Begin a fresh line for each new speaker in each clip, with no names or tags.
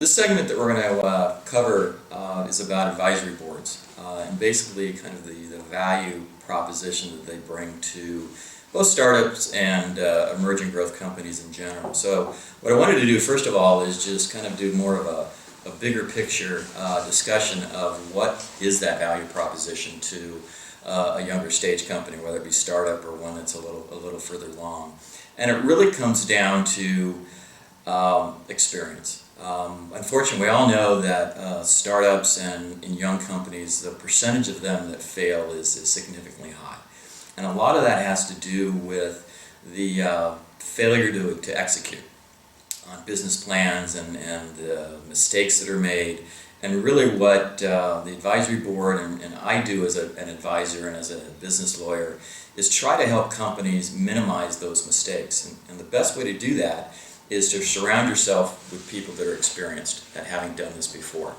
This segment that we're going to cover is about advisory boards and basically kind of the value proposition that they bring to both startups and emerging growth companies in general. So what I wanted to do first of all is just kind of do more of a bigger picture discussion of what is that value proposition to a younger stage company, whether it be startup or one that's a little further along. And it really comes down to experience. Unfortunately, we all know that startups and in young companies, the percentage of them that fail is significantly high. And a lot of that has to do with the failure to execute on business plans and the mistakes that are made. And really what the advisory board and I do as an advisor and as a business lawyer is try to help companies minimize those mistakes. And the best way to do that is to surround yourself with people that are experienced at having done this before.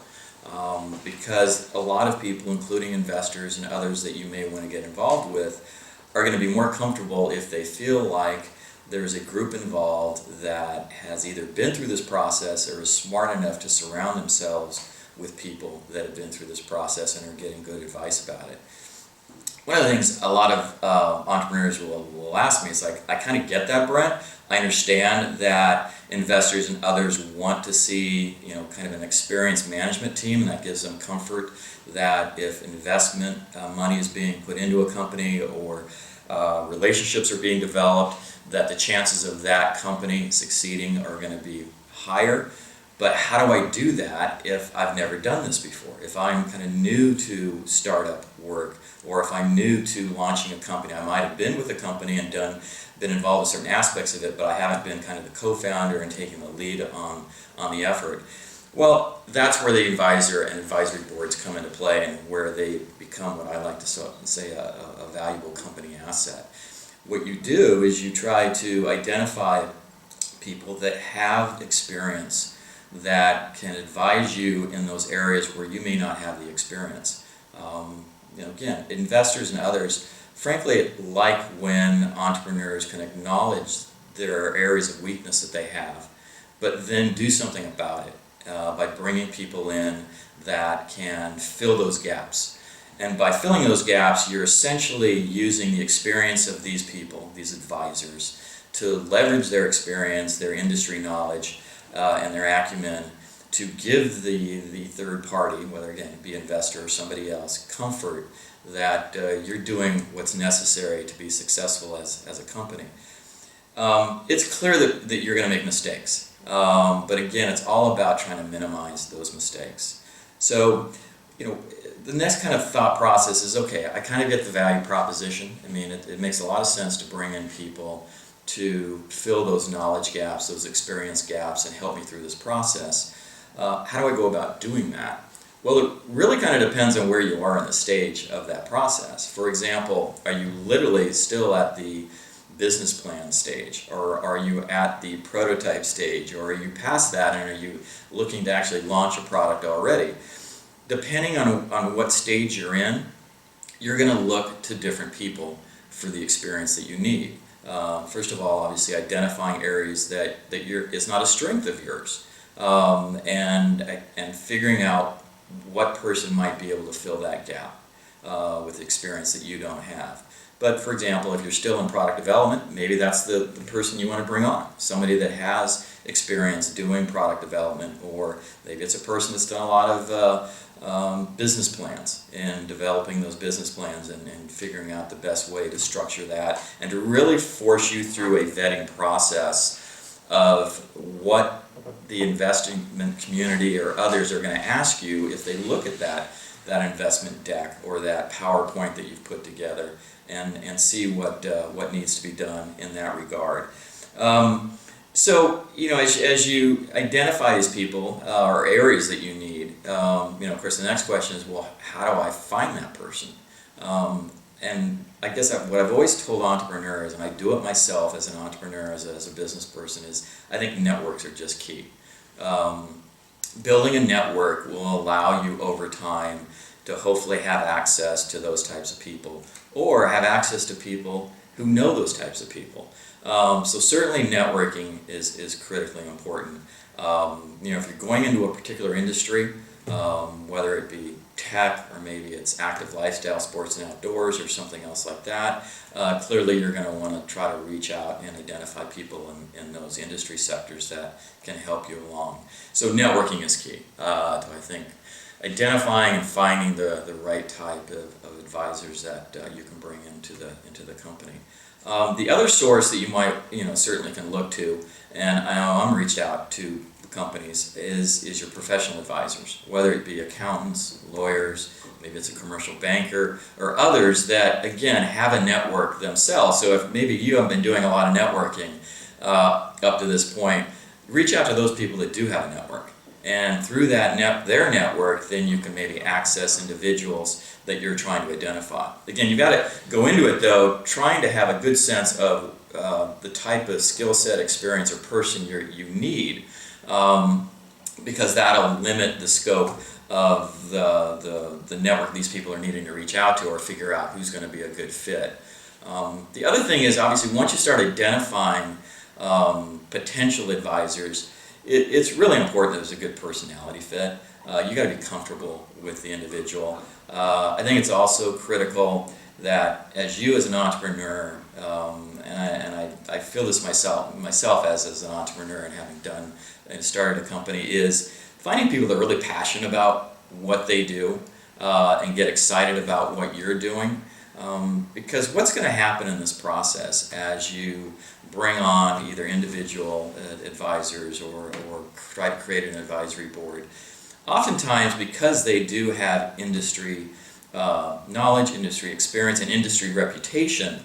Because a lot of people, including investors and others that you may want to get involved with, are going to be more comfortable if they feel like there's a group involved that has either been through this process or is smart enough to surround themselves with people that have been through this process and are getting good advice about it. One of the things a lot of entrepreneurs will ask me is like, I kind of get that, Brent. I understand that investors and others want to see, kind of an experienced management team, and that gives them comfort that if investment money is being put into a company or relationships are being developed, that the chances of that company succeeding are going to be higher. But how do I do that if I've never done this before? If I'm kind of new to startup work, or if I'm new to launching a company, I might have been with a company and been involved with certain aspects of it, but I haven't been kind of the co-founder and taking the lead on the effort. Well, that's where the advisor and advisory boards come into play and where they become what I like to say a valuable company asset. What you do is you try to identify people that have experience that can advise you in those areas where you may not have the experience. Again, investors and others, frankly, like when entrepreneurs can acknowledge their areas of weakness that they have, but then do something about it by bringing people in that can fill those gaps. And by filling those gaps, you're essentially using the experience of these people, these advisors, to leverage their experience, their industry knowledge, and their acumen to give the third party, whether again it be an investor or somebody else, comfort that you're doing what's necessary to be successful as a company. It's clear that you're going to make mistakes, but again, it's all about trying to minimize those mistakes. So, the next kind of thought process is, okay, I kind of get the value proposition. I mean, it makes a lot of sense to bring in people to fill those knowledge gaps, those experience gaps, and help me through this process. How do I go about doing that? Well, it really kind of depends on where you are in the stage of that process. For example, are you literally still at the business plan stage, or are you at the prototype stage, or are you past that and are you looking to actually launch a product already? Depending on what stage you're in, you're going to look to different people for the experience that you need. First of all, obviously identifying areas that it's not a strength of yours, and figuring out what person might be able to fill that gap with experience that you don't have. But for example, if you're still in product development, maybe that's the person you want to bring on, somebody that has experience doing product development, or maybe it's a person that's done a lot of business plans and developing those business plans and figuring out the best way to structure that and to really force you through a vetting process of what the investment community or others are going to ask you if they look at that investment deck or that PowerPoint that you've put together and see what needs to be done in that regard. So, as you identify these people or areas that you need, of course the next question is, well, how do I find that person? And I guess what I've always told entrepreneurs, and I do it myself as an entrepreneur, as a business person, is I think networks are just key. Building a network will allow you over time to hopefully have access to those types of people, or have access to people who know those types of people. So certainly networking is critically important. If you're going into a particular industry, whether it be tech or maybe it's active lifestyle, sports and outdoors or something else like that, clearly you're going to want to try to reach out and identify people in those industry sectors that can help you along. So networking is key to, I think, identifying and finding the right type of advisors that you can bring into the company. The other source that you might certainly can look to, and I know I'm reached out to companies, is your professional advisors, whether it be accountants, lawyers, maybe it's a commercial banker, or others that again have a network themselves. So if maybe you have been doing a lot of networking up to this point, reach out to those people that do have a network. And through that their network, then you can maybe access individuals that you're trying to identify. Again, you've got to go into it though, trying to have a good sense of the type of skill set, experience, or person you need, because that'll limit the scope of the network these people are needing to reach out to or figure out who's going to be a good fit. The other thing is, obviously, once you start identifying potential advisors, it's really important that there's a good personality fit. You got to be comfortable with the individual. I think it's also critical that as you as an entrepreneur, and I feel this myself as an entrepreneur and having done and started a company, is finding people that are really passionate about what they do and get excited about what you're doing. Because what's going to happen in this process as you bring on either individual advisors or try to create an advisory board, oftentimes because they do have industry knowledge, industry experience, and industry reputation,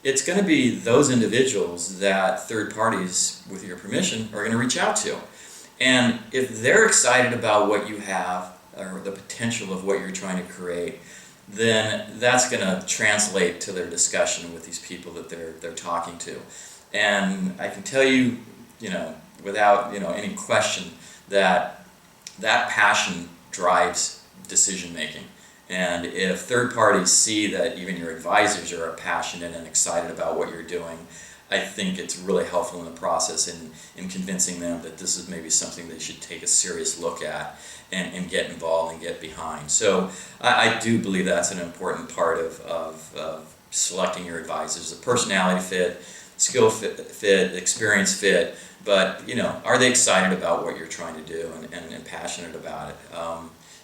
it's going to be those individuals that third parties, with your permission, are going to reach out to. And if they're excited about what you have or the potential of what you're trying to create, then that's going to translate to their discussion with these people that they're talking to. And I can tell you, without any question, that passion drives decision making. And if third parties see that even your advisors are passionate and excited about what you're doing, I think it's really helpful in the process in convincing them that this is maybe something they should take a serious look at and get involved and get behind. So I do believe that's an important part of selecting your advisors: the personality fit, skill fit, experience fit. But are they excited about what you're trying to do and passionate about it?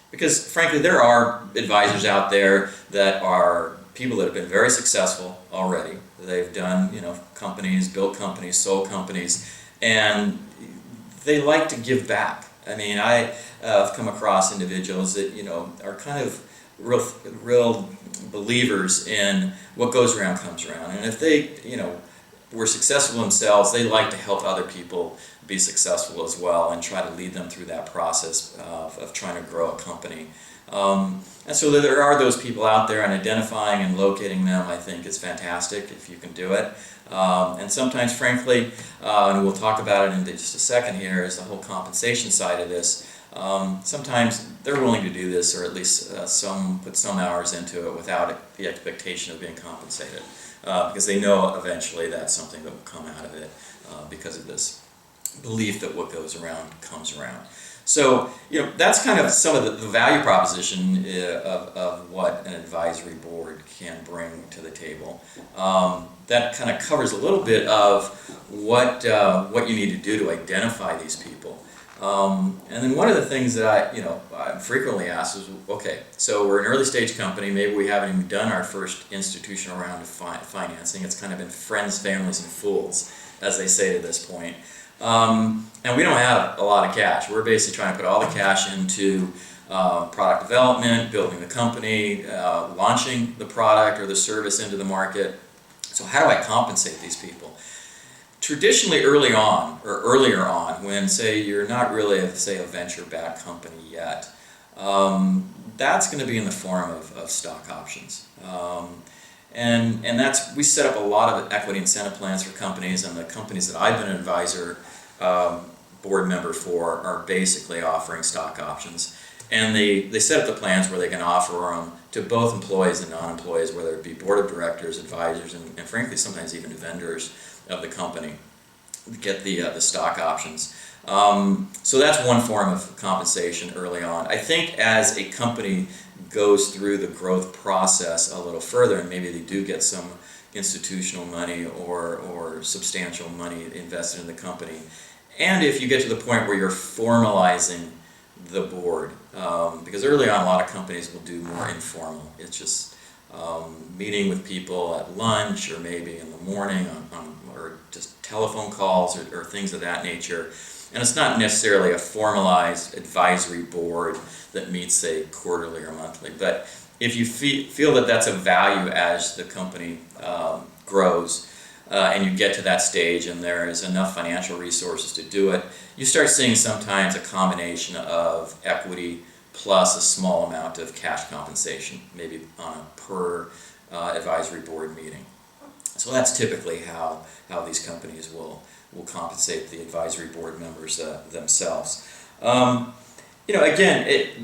Because frankly, there are advisors out there that are people that have been very successful already. They've done companies, built companies, sold companies, and they like to give back. I mean, I've come across individuals that are kind of real believers in what goes around comes around, and if they were successful themselves, they like to help other people be successful as well and try to lead them through that process of trying to grow a company. And so there are those people out there, and identifying and locating them, I think, is fantastic if you can do it. And sometimes, frankly, and we'll talk about it in just a second here, is the whole compensation side of this. Sometimes they're willing to do this, or at least put some hours into it without the expectation of being compensated, because they know eventually that's something that will come out of it because of this belief that what goes around comes around. So, that's kind of some of the value proposition of what an advisory board can bring to the table. That kind of covers a little bit of what you need to do to identify these people. And then one of the things that I'm frequently asked is, okay, so we're an early stage company, maybe we haven't even done our first institutional round of financing. It's kind of been friends, families, and fools, as they say to this point. And we don't have a lot of cash. We're basically trying to put all the cash into product development, building the company, launching the product or the service into the market. So how do I compensate these people? Traditionally, earlier on, when, say, you're not really, a venture-backed company yet, that's going to be in the form of stock options. And we set up a lot of equity incentive plans for companies, and the companies that I've been an advisor board member for are basically offering stock options. And they set up the plans where they can offer them to both employees and non-employees, whether it be board of directors, advisors, and frankly sometimes even vendors of the company, get the stock options. So that's one form of compensation early on. I think as a company goes through the growth process a little further, and maybe they do get some institutional money or substantial money invested in the company, and if you get to the point where you're formalizing the board, because early on a lot of companies will do more informal. It's just meeting with people at lunch or maybe in the morning or just telephone calls or things of that nature. And it's not necessarily a formalized advisory board that meets, say, quarterly or monthly. But if you feel that that's a value as the company grows, and you get to that stage and there is enough financial resources to do it, you start seeing sometimes a combination of equity plus a small amount of cash compensation, maybe on a per advisory board meeting. So that's typically how these companies will compensate the advisory board members themselves. Again,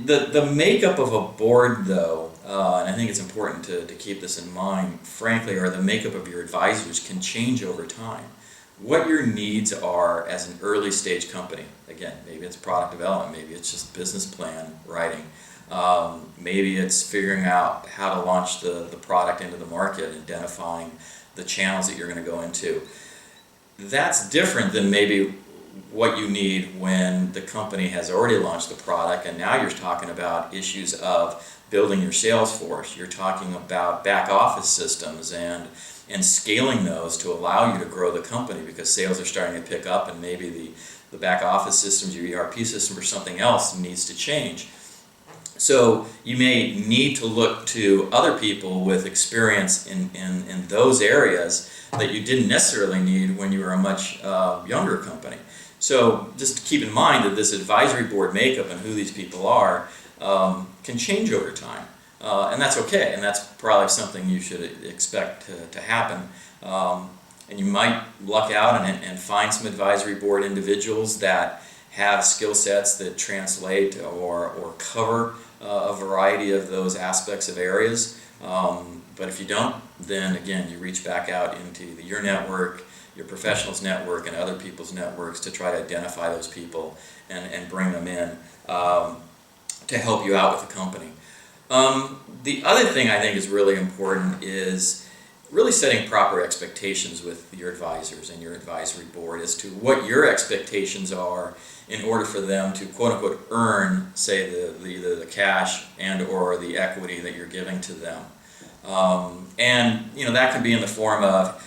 the makeup of a board, though, and I think it's important to keep this in mind, frankly, or the makeup of your advisors can change over time. What your needs are as an early stage company, again, maybe it's product development, maybe it's just business plan writing, maybe it's figuring out how to launch the product into the market, identifying the channels that you're going to go into. That's different than maybe what you need when the company has already launched the product and now you're talking about issues of building your sales force. You're talking about back office systems and scaling those to allow you to grow the company because sales are starting to pick up and maybe the back office systems, your ERP system or something else needs to change. So you may need to look to other people with experience in those areas that you didn't necessarily need when you were a much younger company. So just keep in mind that this advisory board makeup and who these people are can change over time. And that's okay, and that's probably something you should expect to happen. And you might luck out and find some advisory board individuals that have skill sets that translate or cover a variety of those aspects of areas. But if you don't, then again, you reach back out into your network, your professionals' network, and other people's networks to try to identify those people and bring them in to help you out with the company. The other thing I think is really important is really setting proper expectations with your advisors and your advisory board as to what your expectations are in order for them to quote-unquote earn, say, the cash and or the equity that you're giving to them. And that can be in the form of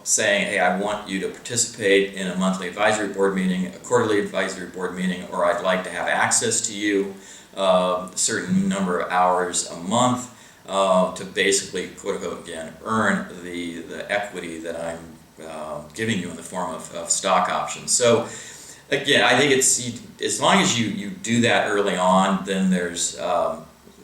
saying, hey, I want you to participate in a monthly advisory board meeting, a quarterly advisory board meeting, or I'd like to have access to you a certain number of hours a month to basically, quote-unquote, again, earn the equity that I'm giving you in the form of stock options. So, again, I think it's as long as you do that early on, then there's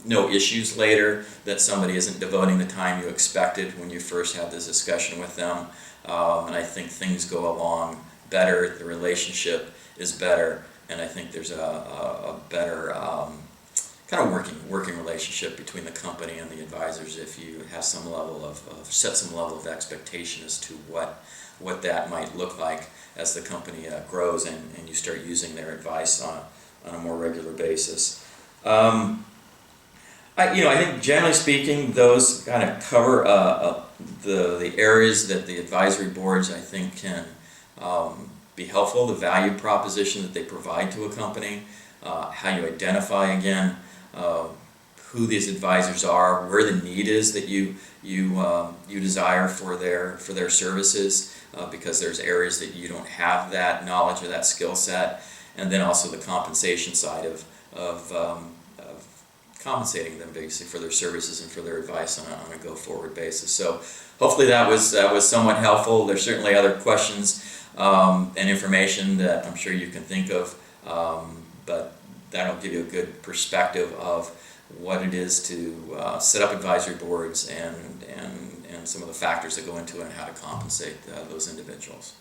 no issues later that somebody isn't devoting the time you expected when you first had this discussion with them. And I think things go along better, the relationship is better, and I think there's a better kind of working relationship between the company and the advisors if you have some level of set some level of expectation as to what that might look like as the company grows and you start using their advice on a more regular basis. I think generally speaking, those kind of cover the areas that the advisory boards I think can be helpful, the value proposition that they provide to a company, how you identify again who these advisors are, where the need is that you desire for their services, because there's areas that you don't have that knowledge or that skill set, and then also the compensation side of compensating them basically for their services and for their advice on a go-forward basis. So hopefully that was somewhat helpful. There's certainly other questions and information that I'm sure you can think of, but that'll give you a good perspective of what it is to set up advisory boards and some of the factors that go into it and how to compensate those individuals.